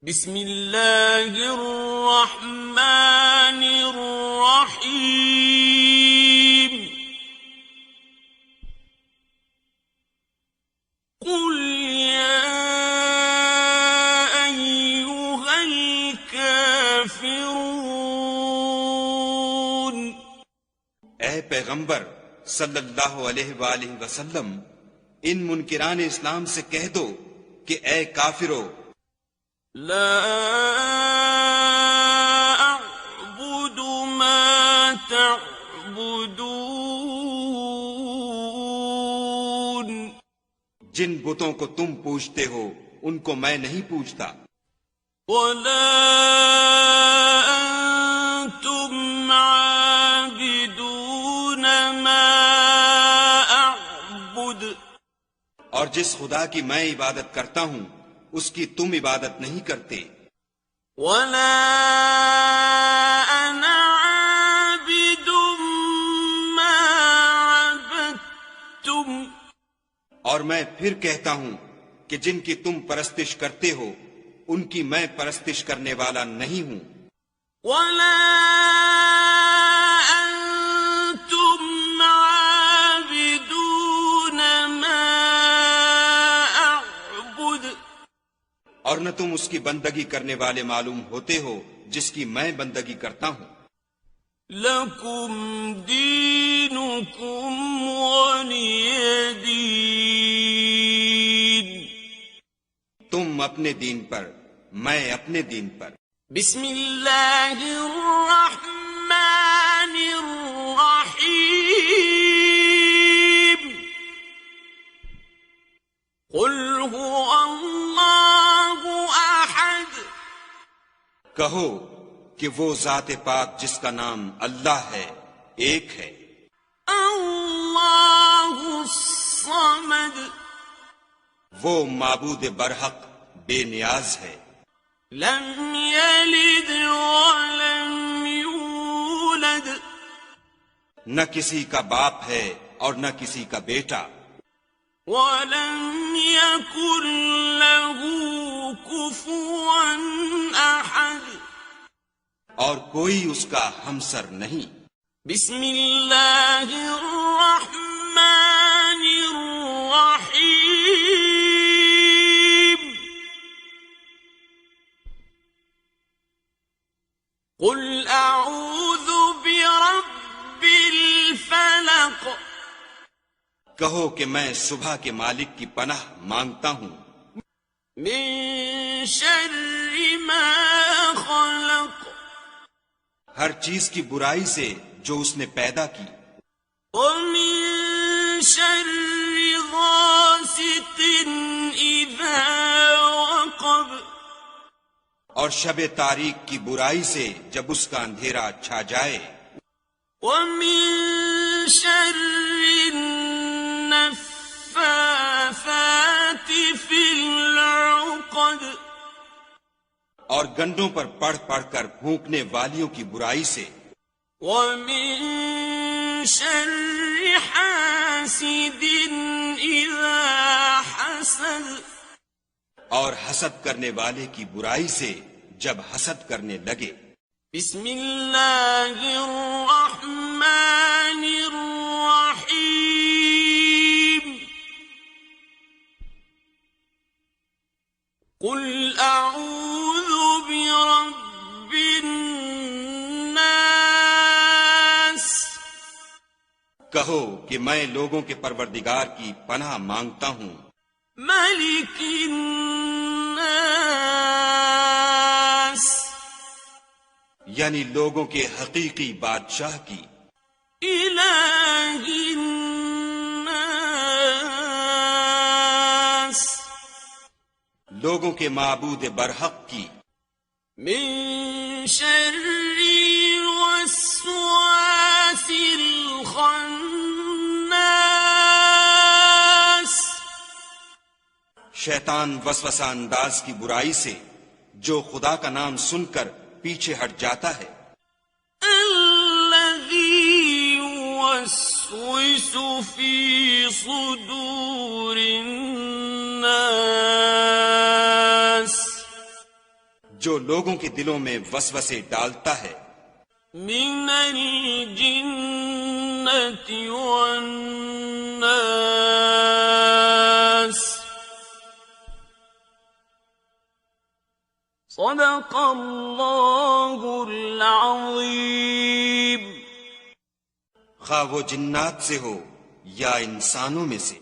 بسم اللہ الرحمن الرحیم قل یا ایھا الکافرون، اے پیغمبر صلی اللہ علیہ وآلہ وسلم، ان منکران اسلام سے کہہ دو کہ اے کافرو، لا اعبد ما تعبدون، جن بتوں کو تم پوجتے ہو ان کو میں نہیں پوجتا، ولا انتم عابدون ما اعبد، اور جس خدا کی میں عبادت کرتا ہوں اس کی تم عبادت نہیں کرتے، ولا انا عابد ما عبدتم، اور میں پھر کہتا ہوں کہ جن کی تم پرستش کرتے ہو ان کی میں پرستش کرنے والا نہیں ہوں، ولا انتم عابدون ما اعبد، اور نہ تم اس کی بندگی کرنے والے معلوم ہوتے ہو جس کی میں بندگی کرتا ہوں، لکم دینکم ولی دین، تم اپنے دین پر میں اپنے دین پر۔ بسم اللہ الرحمن الرحیم قل هو اللہ احد، کہو کہ وہ ذات پاک جس کا نام اللہ ہے ایک ہے، اللہ الصمد، وہ معبود برحق بے نیاز ہے، لم یلد ولم یولد، نہ کسی کا باپ ہے اور نہ کسی کا بیٹا، ولم یکن له کفوا احد، اور کوئی اس کا ہمسر نہیں۔ بسم اللہ الرحمن الرحیم قل اعوذ برب الفلق، کہو کہ میں صبح کے مالک کی پناہ مانگتا ہوں، من شر ما خلق، ہر چیز کی برائی سے جو اس نے پیدا کی، ومن شر غاسق اذا وقب، اور شب تاریک کی برائی سے جب اس کا اندھیرا چھا جائے، ومن شر النفاثات في العقد، اور گنڈوں پر پڑھ پڑھ کر پھونکنے والیوں کی برائی سے، ومن شر حاسد اذا حسد، اور حسد کرنے والے کی برائی سے جب حسد کرنے لگے۔ بسم اللہ الرحمن الرحیم قل اعوذ برب الناس، کہو کہ میں لوگوں کے پروردگار کی پناہ مانگتا ہوں، ملک الناس، یعنی لوگوں کے حقیقی بادشاہ کی، الہ الناس، لوگوں کے معبود برحق کی، من شر الوسواس الخناس، شیطان وسوسہ انداز کی برائی سے جو خدا کا نام سن کر پیچھے ہٹ جاتا ہے، الذی يوسوس في صدور الناس، جو لوگوں کے دلوں میں وسوسے ڈالتا ہے من الجنة والناس صدق اللہ العظیم. خواہ وہ جنات سے ہو یا انسانوں میں سے.